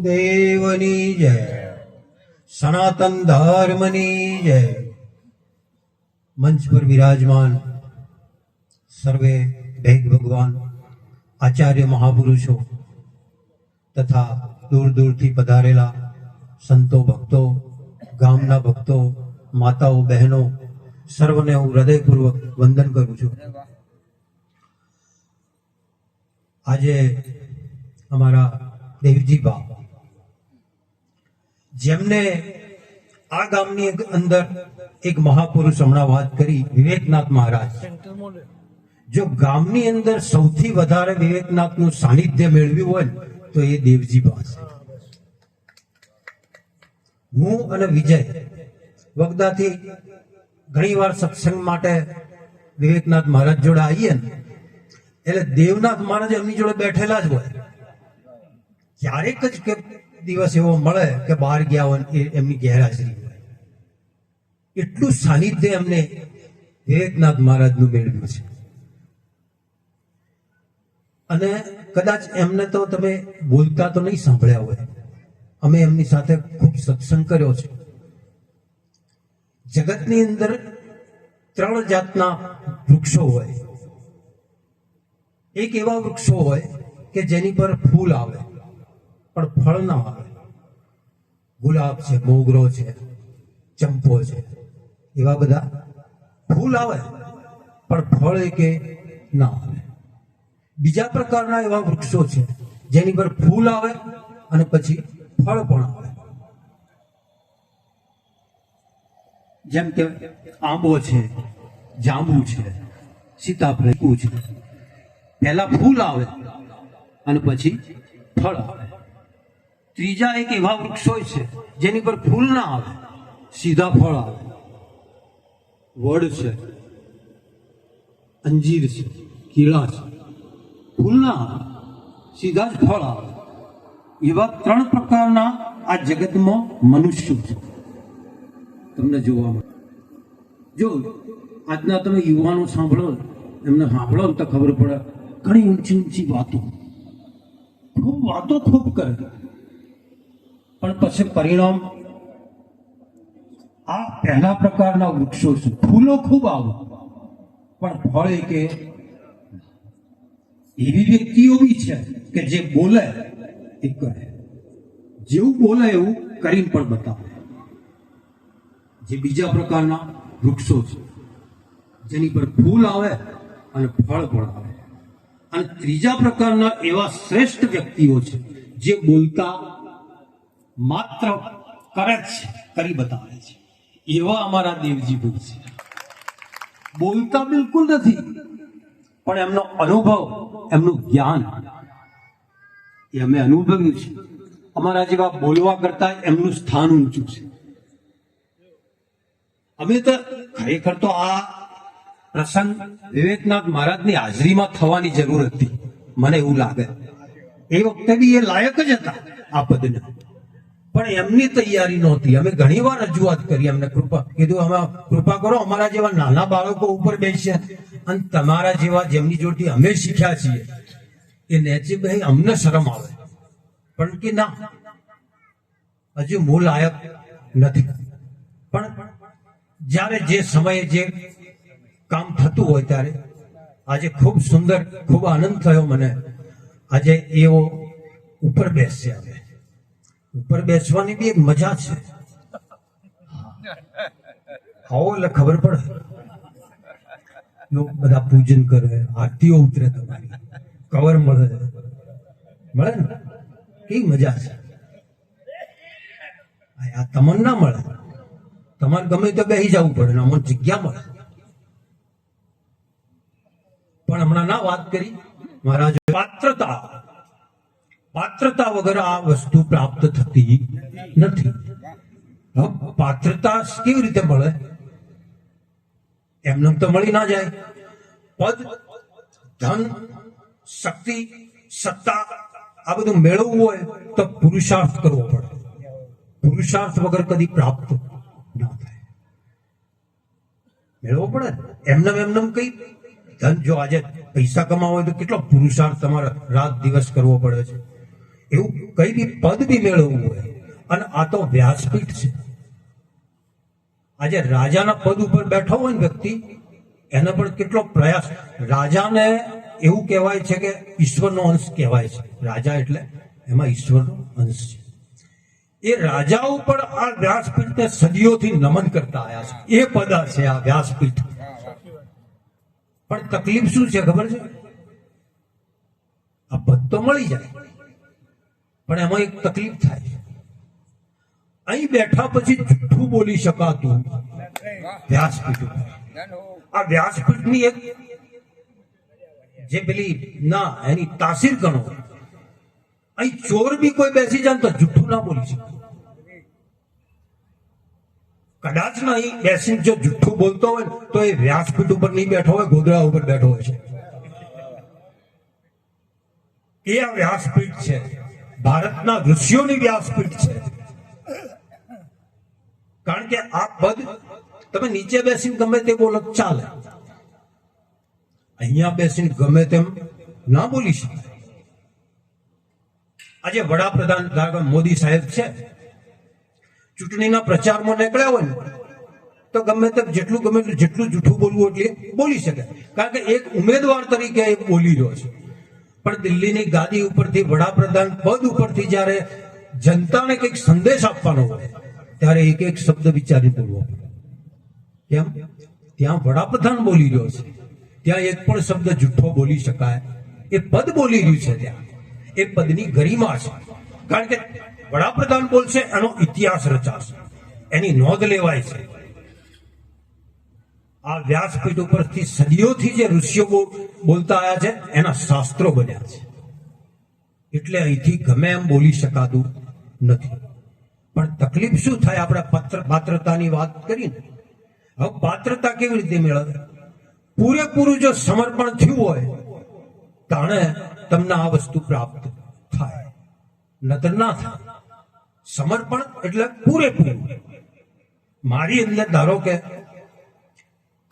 દેવની જય, સનાતન ધર્મની જય. મંચ પર વિરાજમાન સર્વે ભેગ ભગવાન આચાર્ય મહાપુરુષો તથા દૂર દૂરથી પધારેલા સંતો ભક્તો, ગામના ભક્તો, માતાઓ બહેનો, સર્વને હું હૃદયપૂર્વક વંદન કરું છું. આજે અમારા દેવજી બા, જેમને આ ગામની અંદર એક મહાપુરુષ હમણાં વાત કરી, વિવેકનાથ મહારાજ. જો ગામની અંદર સૌથી વધારે વિવેકનાથનું સાનિધ્ય મેળવ્યું હોય તો એ દેવજી બા છે. હું અને વિજય વગદાથી ઘણી વાર સત્સંગ માટે વિવેકનાથ મહારાજ જોડે આવીએ ને, એટલે દેવનાથ મહારાજ એમની જોડે બેઠેલા જ હોય. ક્યારેક જ કે દિવસ એવો મળે કે બહાર ગયા હોય એમની ગેરહાજરી હોય. એટલું સાનિધ્ય એમને વિવેકનાથ મહારાજનું મેળવ્યું છે. અને કદાચ એમને તો તમે બોલતા તો નહીં સાંભળ્યા હોય, અમે એમની સાથે ખૂબ સત્સંગ કર્યો છે. જગતની અંદર 3 જાતના વૃક્ષો હોય. એક એવા વૃક્ષો હોય કે જેની પર ફૂલ આવે પણ ફળ ના આવે. ગુલાબ છે, મોગરો છે, ચંપો છે, એવા બધા ફૂલ આવે પણ ફળ કે ના આવે. બીજા પ્રકારના એવા વૃક્ષો છે જેની પર ફૂલ આવે અને પછી ફળ પણ આવે. જેમ કે આંબો છે, જાંબુ છે, સીતાફળ છે. પહેલા ફૂલ આવે અને પછી ફળ આવે. ત્રીજા એક એવા વૃક્ષો છે જેની પર ફૂલ ના આવે, સીધા ફળ આવે. વડ છે, અંજીર છે, કેળા છે, ફૂલ ના આવે, સીધા જ ફળ આવે. એવા 3 પ્રકારના આ જગતમાં મનુષ્યો છે તમને જોવા મળે. જો આજના તમે યુવાનો સાંભળો, એમને સાંભળો તો ખબર પડે, ઘણી ઊંચી ઊંચી વાતો, ખૂબ કરે, પણ પછી પરિણામ આ પહેલા પ્રકારના વૃક્ષો છે. ફૂલો ખૂબ આવે પણ ફળ કે એવી વ્યક્તિઓ બી છે કે જે બોલે એ કરે, જેવું બોલે એવું કરીને પણ બતાવે. જે બીજા પ્રકારના વૃક્ષો છે જેની પર ફૂલ આવે અને ફળ પણ આવે. અને ત્રીજા પ્રકારના એવા શ્રેષ્ઠ વ્યક્તિઓ છે જે બોલતા માત્ર કરે છે, કરી બતાવે છે. એવા અમારા દેવજી ભાઈ છે. બોલતા બિલકુલ નથી પણ એમનો અનુભવ, એમનું જ્ઞાન એ અમે અનુભવ્યું છે. અમારા જેવા બોલવા કરતા એમનું સ્થાન ઊંચું છે. અમે તો ખરેખર તો આ પ્રસંગ વિવેકનાથ મહારાજની હાજરીમાં થવાની જરૂર હતી, મને એવું લાગે. એ વખતે બી એ લાયક જ હતા આ પદને, પણ એમની તૈયારી નહોતી. અમે ઘણી વાર રજૂઆત કરી, એમને કીધું અમે કૃપા કરો, અમારા જેવા નાના બાળકો ઉપર બેસ્યા અને તમારા જેવા જેમની જોડથી અમે શીખ્યા છીએ એ નેચે ભાઈ અમને શરમ આવે. પણ કે ના, હજુ હું લાયક નથી. પણ જ્યારે જે સમયે જે કામ થતું હોય ત્યારે આજે ખૂબ સુંદર, ખૂબ આનંદ થયો મને. આજે એવો ઉપર બેસ્યા. અમે ઉપર બેસવાની બી એક મજા છે. આવો એટલે ખબર પડે. બધા પૂજન કરે, આરતીઓ ઉતરે, તમારી કવર મળે ને, કેવી મજા છે. આ તમને ના મળે, તમારે ગમે તો બેસી જવું પડે ને અમને જગ્યા મળે. પણ હમણાં ના વાત કરી મહારાજ, પાત્રતા વગર આ વસ્તુ પ્રાપ્ત થતી નથી. પાત્રતા કેવી રીતે મળે? એમને તો મળી ના જાય. પદ, ધન, શક્તિ, સત્તા આ બધું મેળવવું હોય તો પુરુષાર્થ કરવો પડે. પુરુષાર્થ વગર કદી પ્રાપ્ત ના થાય. મેળવવો પડે. એમને કઈ ધન, જો આજે પૈસા કમાવો હોય તો કેટલો પુરુષાર્થ તમારે રાત દિવસ કરવો પડે છે. એવું કઈ બી પદ બી મેળવવું હોય, અને આ તો વ્યાસપીઠ છે. આજે રાજાના પદ ઉપર બેઠો હોય ને વ્યક્તિ, એને પણ કેટલો પ્રયાસ. રાજાને એવું કહેવાય છે કે ઈશ્વરનો અંશ કહેવાય છે. રાજા એટલે એમાં ઈશ્વરનો અંશ છે. એ રાજાઓ પણ આ વ્યાસપીઠને સદીઓથી નમન કરતા આવ્યા છે. એ પદ છે આ વ્યાસપીઠ. પણ તકલીફ શું છે ખબર છે? આ પદ તો મળી જાય, પણ એમાં એક તકલીફ થાય છે. અહીં બેઠા પછી જૂઠું બોલી શકાતું વ્યાસપીઠ ઉપર. આ વ્યાસપીઠની એક જે પેલી ના એની તાસીર ગણો. અહીં ચોર બી કોઈ બેસી જાય તો જૂઠું ના બોલી શકે. કદાચ ના અહીં બેસીને જો જૂઠું બોલતો હોય તો એ વ્યાસપીઠ ઉપર નહીં બેઠો હોય, ગોદડા ઉપર બેઠો હોય છે. એ આ વ્યાસપીઠ છે, ભારતના ઋષિઓની વ્યાસપીઠ છે. કારણ કે આ પદ તમે નીચે બેસીને ગમે તે બોલો ચાલે, અહીંયા બેસીને ગમે તેમ ના બોલી શકાય. આજે વડાપ્રધાન મોદી સાહેબ છે, ચૂંટણીના પ્રચારમાં નીકળ્યા હોય ને તો ગમે તેમ જેટલું જૂઠું બોલવું એટલે બોલી શકે, કારણ કે એક ઉમેદવાર તરીકે એ બોલી રહ્યો છે. પણ દિલ્હીની ગાદી ઉપરથી, વડાપ્રધાન પદ ઉપરથી જયારે જનતાને કંઈક સંદેશ આપવાનો હોય ત્યારે એક એક શબ્દ વિચારી બોલવો. કેમ? ત્યાં વડાપ્રધાન બોલી રહ્યો છે, ત્યાં એક પણ શબ્દ જૂઠો બોલી શકાય? એ પદ બોલી રહ્યું છે, ત્યાં એ પદની ગરિમા છે. કારણ કે વડાપ્રધાન બોલશે એનો ઇતિહાસ રચાશે, એની નોંધ લેવાય છે. આ વ્યાસપીઠ ઉપરથી સદીઓથી જે ઋષિઓ બોલતા આવ્યા છે એના શાસ્ત્રો બન્યા છે. એટલે અહીંથી ગમે એમ બોલી શકાતું નથી. પણ તકલીફ શું થાય? આપણે પાત્રતાની વાત કરીને, હવે પાત્રતા કેવી રીતે મેળવે? પૂરેપૂરું જો સમર્પણ થયું હોય તાણે તમને આ વસ્તુ પ્રાપ્ત થાય, નતર ના થાય. સમર્પણ એટલે પૂરેપૂરું. મારી અંદર ધારો કે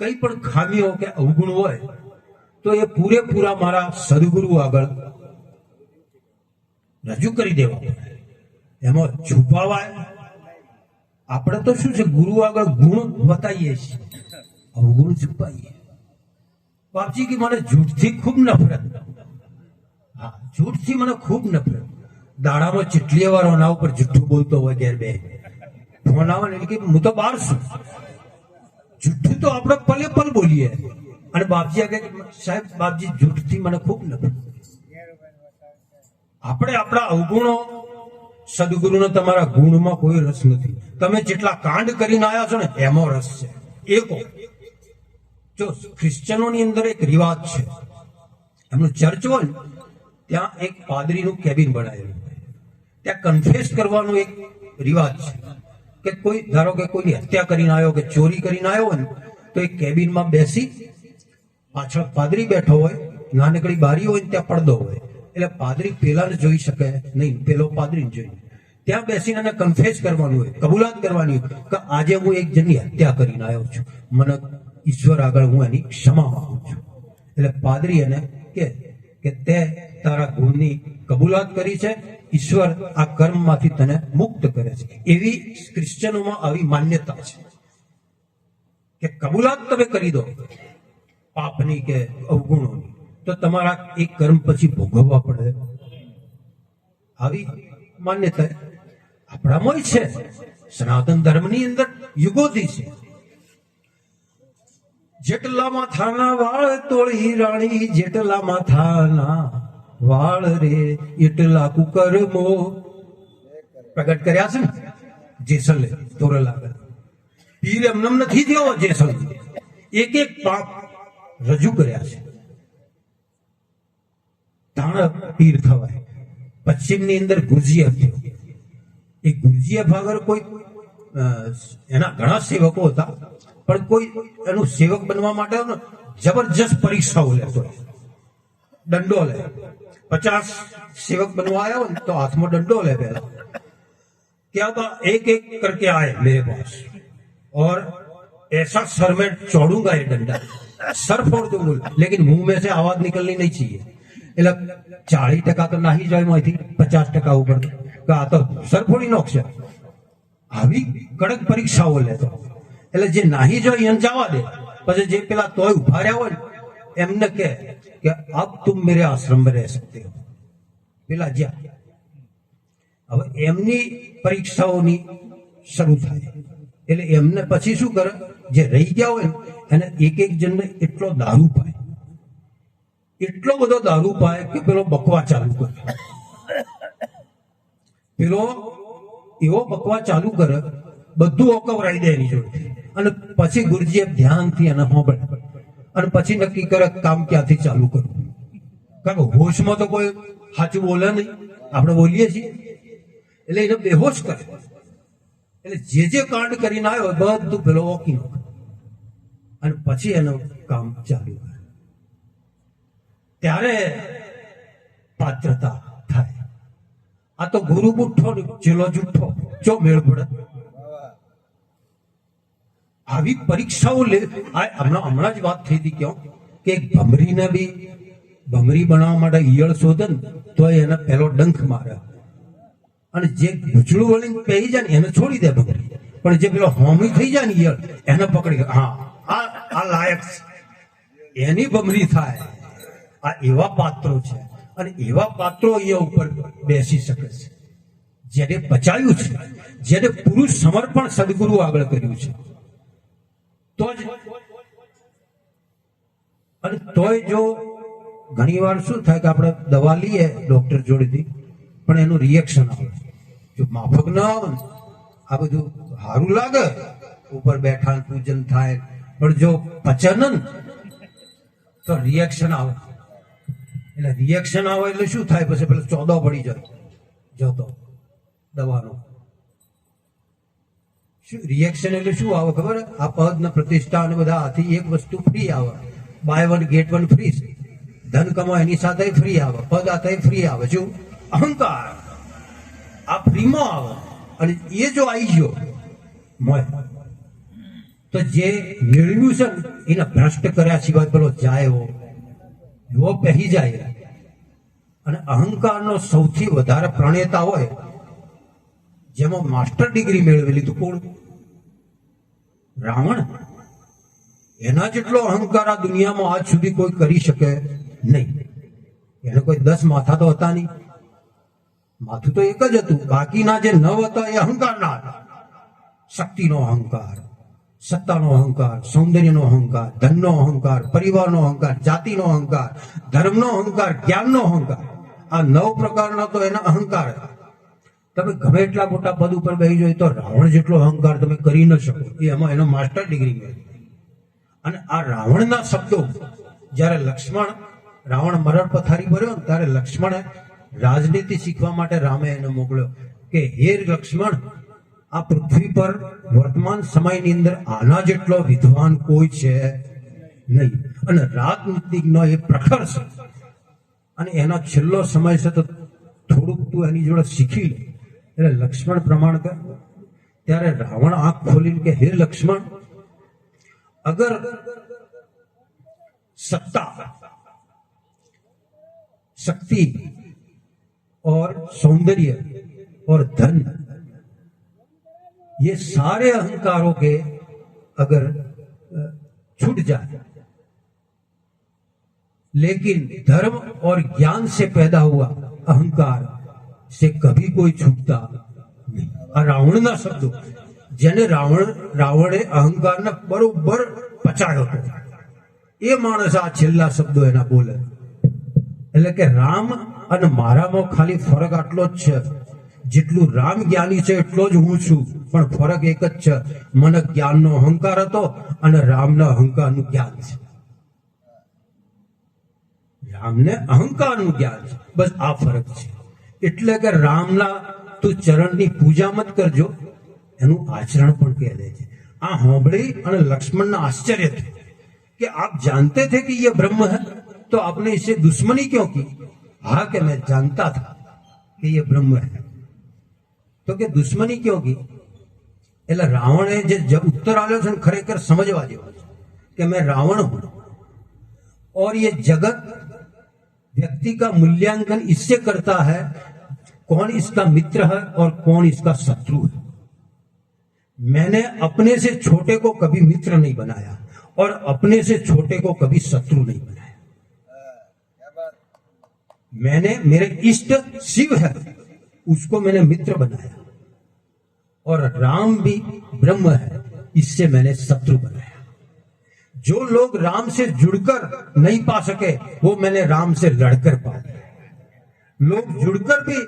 કઈ પણ ખામીઓ કે અવગુણ હોય તો એ પૂરેપૂરા મારા સદગુરુ આગળ રજૂ કરી દેવા પડે. એમાં છુપાવાય? આપણે તો શું છે, ગુરુ આગળ ગુણ બતાવીએ છીએ, અવગુણ છુપાઈએ. બાપજી કે મને જૂઠથી ખૂબ નફરત. હા, જૂઠથી મને ખૂબ નફરત. દાડામાં ચેટલી વાર એના ઉપર જૂઠું બોલતો હોય, ઘેર બે ફોન આવે ને કે હું તો બહાર છું. જૂઠું તો આપણે પલે પલ બોલીએ. અને બાપજી કે સાહેબ બાપજી જૂઠથી મને ખૂબ નફરત. આપણે આપણા અવગુણો, સદગુરુનો તમારા ગુણમાં કોઈ રસ નથી. તમે જેટલા કાંડ કરીને આવ્યા છો ને એમાં રસ છે. એકો જો ક્રિશ્ચનોની અંદર એક રિવાજ છે, એમનું ચર્ચ હોય ને ત્યાં એક પાદરીનું કેબિન બનાવેલું, ત્યાં કન્ફેસ કરવાનું એક રિવાજ છે. કે કોઈ ધારો કે કોઈની હત્યા કરીને આવ્યો કે ચોરી કરીને આવ્યો હોય ને તો એ કેબિનમાં બેસી, પાછળ પાદરી બેઠો હોય, નાનકડી બારી હોય ને ત્યાં પડદો હોય, એટલે પાદરી પેલાને જોઈ શકે નહીં, પેલો પાદરીને જોઈ. ત્યાં બેસીને એને કન્ફેસ કરવાનું હોય, કબૂલાત કરવાની હોય કે આજે હું એક જણની હત્યા કરીને આવ્યો છું, મને ઈશ્વર આગળ હું એની ક્ષમા માંગુ છું. એટલે પાદરી એને કે તે તારા ગુણની કબૂલાત કરી છે, ઈશ્વર આ કર્મમાંથી તને મુક્ત કરે છે. એવી ક્રિશ્ચનોમાં આવી માન્યતા છે કે કબૂલાત તમે કરી દો પાપની કે અવગુણોની તો તમારા એક કર્મ પછી ભોગવવા પડે. આવી માન્યતા આપણામાં છે, સનાતન ધર્મની અંદર યુગોથી છે. જેટલા માથાના વાળ તોળી રાણી, જેટલા માથાના વાળ રે એટલા કુકર્મો પ્રગટ કર્યા છે ને જેસલે તોરલા. પીર એમનેમ નથી થયો જેસલ, એક એક પાપ રજૂ કર્યા છે. તાણ પીર થવાય. પશ્ચિમની અંદર ગુરજીએફ થયો. એ ગુરજીએફ આગળ કોઈ એના ઘણા સેવકો હતા, પણ કોઈ એનું સેવક બનવા માટે જબરજસ્ત પરીક્ષાઓ લેતો, દંડો લે. 50 सेवक बनवाया हो तो हाथ में डंडो ले पहला, क्या था एक एक करके आए मेरे पास और ऐसा सर में चौड़ूंगा ये डंडा, सर फोड़ दूंगा, लेकिन मुंह में से आवाज निकलनी नहीं चाहिए. એટલે 40% તો નાહી જાય એમાંથી 50% ઉપર કે આ તો સરફોડી નોખશે. આવી કડક પરીક્ષાઓ લેતો એટલે જે નાહી જાય એને જવા દે, પછી જે પેલા તોય ઉભા રહ્યા હોય ને એમને કે અબ તુમ મેરે આશ્રમ में रह सकते हो, પેલા જ્યાં હવે એમની પરીક્ષાઓની શરૂ થાય એટલે એમને પછી શું કરે, જે રહી ગયા હોય ને એને એક જણને એટલો દારૂ પાય, એટલો બધો દારૂ પાય કે પેલો બકવા ચાલુ કરે. પેલો એવો બકવા ચાલુ કરે, બધું ઓકવરાઈ દે એની જોડે, અને પછી ગુરુજીએ ધ્યાનથી એને સાંભળે અને પછી નક્કી કરે કામ ક્યાંથી ચાલુ કરવું. કારણ કે હોશમાં તો કોઈ સાચું બોલે નહીં, આપણે બોલીએ છીએ એટલે એને બેહોશ કરે. એટલે જે કાંડ કરીને આવ્યો બધું પેલો ઓકી નાખે અને પછી એનું કામ ચાલુ કરે. ત્યારે પાત્રતા થાય. આ તો ગુરુ બુઠ્ઠો ને ચેલો જુઠ્ઠો, ચો મેળ પડે. આવી પરીક્ષાઓ લે. હમણાં જ વાત થઈ હતી ક્યાં કે એક ભમરીને બી ભમરી બનાવવા માટે ઈયળ શોધે ને તો એને પેલો ડંખ મારે, અને જે ભૂચડું વળીને પહેરી જાય ને એને છોડી દે ભમરી, પણ જે પેલો હોમી થઈ જાય ને ઈયળ એને પકડી, હા આ લાયક છે, એની ભમરી થાય. આ એવા પાત્રો છે અને એવા પાત્રો અહીંયા ઉપર બેસી શકે છે જેને બચાવ્યું છે, જેને પૂરું સમર્પણ સદગુરુ આગળ કર્યું છે. તો જ અને તોય જો ઘણી વાર શું થાય કે આપણે દવા લઈએ ડોક્ટર જોડેથી પણ એનું રિએક્શન આવે. જો માફક ન આવે ને આ બધું સારું લાગે, ઉપર બેઠા પૂજન થાય, પણ જો પચન તો રિએક્શન આવે. એટલે રિએક્શન આવે એટલે શું થાય, પછી પેલો ચોદો પડી જાય જોતો દવાનો. શું રિએક્શન એટલે શું આવે ખબર? આ પદ ને પ્રતિષ્ઠા અને બધા આથી એક વસ્તુ ફ્રી આવે, buy one get one free. ધન કમાય એની સાથે ફ્રી આવે, પદ આતા ફ્રી આવે. શું? અહંકાર આ ફ્રીમાં આવે. અને એ જો આવી ગયો મોય તો જે મેળવ્યું છે ને એને ભ્રષ્ટ કર્યા સિવાય પેલો જાય એવો પહેરી જાય. અને અહંકારનો સૌથી વધારે પ્રણેતા હોય જેમાં માસ્ટર ડિગ્રી મેળવેલી તો કોણ? રાવણ. એના જેટલો અહંકાર આ દુનિયામાં આજ સુધી કોઈ કરી શકે નહીં. એને કોઈ 10 માથા તો હતા નહીં, માથું તો એક જ હતું. બાકીના જે 9 હતા એ અહંકારના હતા. શક્તિનો અહંકાર, સત્તાનો અહંકાર, સૌંદર્યનો અહંકાર, ધનનો અહંકાર, પરિવારનો અહંકાર, જાતિનો અહંકાર, ધર્મનો અહંકાર, જ્ઞાનનો અહંકાર. આ 9 પ્રકારના તો એના અહંકાર હતા. તમે ગમે એટલા મોટા પદ ઉપર બેસી જાય તો રાવણ જેટલો અહંકાર તમે કરી ન શકો. એમાં એનો માસ્ટર ડિગ્રી મેળવી. અને આ રાવણના શબ્દો જ્યારે રાવણ મરણ પથારી ભર્યો ને ત્યારે લક્ષ્મણે રાજનીતિ શીખવા માટે રામે એને મોકલ્યો કે હે લક્ષ્મણ, આ પૃથ્વી પર વર્તમાન સમયની અંદર આના જેટલો વિદ્વાન કોઈ છે નહીં, અને રાજનીતિજ્ઞ એ પ્રખર છે, અને એનો છેલ્લો સમય છે તો થોડુંક તું એની જોડે શીખી લે. એટલે લક્ષ્મણ પ્રમાણ કર. ત્યારે રાવણ આંખ ખોલીને કે હે લક્ષ્મણ, अगर सत्ता, शक्ति और सौंदर्य और धन, ये सारे अहंकारों के अगर छूट जाए, लेकिन धर्म और ज्ञान से पैदा हुआ अहंकार से कभी कोई छूटता नहीं. આ રાવણના શબ્દો જેને રાવણે અહંકારને બરોબર પચાડ્યો હતો એ માણસ આ છેલ્લા શબ્દો એના બોલે. એટલે કે રામ અને મારામાં ખાલી ફરક આટલો જ છે, જેટલું રામ જ્ઞાની છે એટલો જ હું છું, પણ ફરક એક જ છે, મને જ્ઞાનનો અહંકાર હતો અને રામના અહંકારનું જ્ઞાન છે. રામને અહંકારનું જ્ઞાન છે, બસ આ ફરક છે. એટલે કે રામના તું ચરણની પૂજા મત કરજો, એનું આચરણ પણ કહે દે છે. આ હોંભળી અને લક્ષ્મણના આશ્ચર્ય थे कि आप जानते थे कि ये ब्रह्म है, तो आपने इससे दुश्मनी क्यों की? हाँ कि मैं जानता था कि ये ब्रह्म है, तो कि दुश्मनी क्यों की? એટલે રાવણે જે ઉત્તર આવ્યો છે ને ખરેખર સમજવા જેવો છે કે मैं रावण हूं और ये जगत व्यक्ति का मूल्यांकन इससे करता है कौन इसका मित्र है और कौन इसका शत्रु है। मैंने अपने से छोटे को कभी मित्र नहीं बनाया और अपने से छोटे को कभी शत्रु नहीं बनाया। मैंने मेरे इष्ट शिव है उसको मैंने मित्र बनाया और राम भी ब्रह्म है इससे मैंने शत्रु बनाया। जो लोग राम से जुड़कर नहीं पा सके वो मैंने राम से लड़कर पा लिया। लोग जुड़कर भी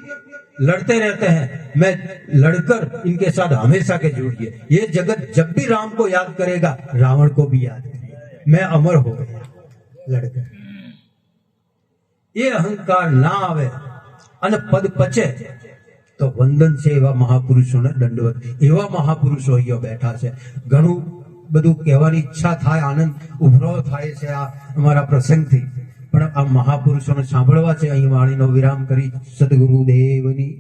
लड़ते रहते हैं, मैं लड़कर इनके साथ हमेशा के जुड़ गए। ये जगत जब भी राम को याद करेगा रावण को भी याद करेगा। मैं अमर हो गया लड़कर। ये अहंकार ना आवे અને પદ પચે તો વંદન છે એવા મહાપુરુષોને દંડવત। એવા મહાપુરુષો અહીંયા બેઠા છે। ઘણું બધું કહેવાની ઈચ્છા થાય, આનંદ ઉભરો થાય છે આ અમારા પ્રસંગથી, પણ આ મહાપુરુષોને સાંભળવા છે। અહીં વાણીનો વિરામ કરી સદગુરુદેવની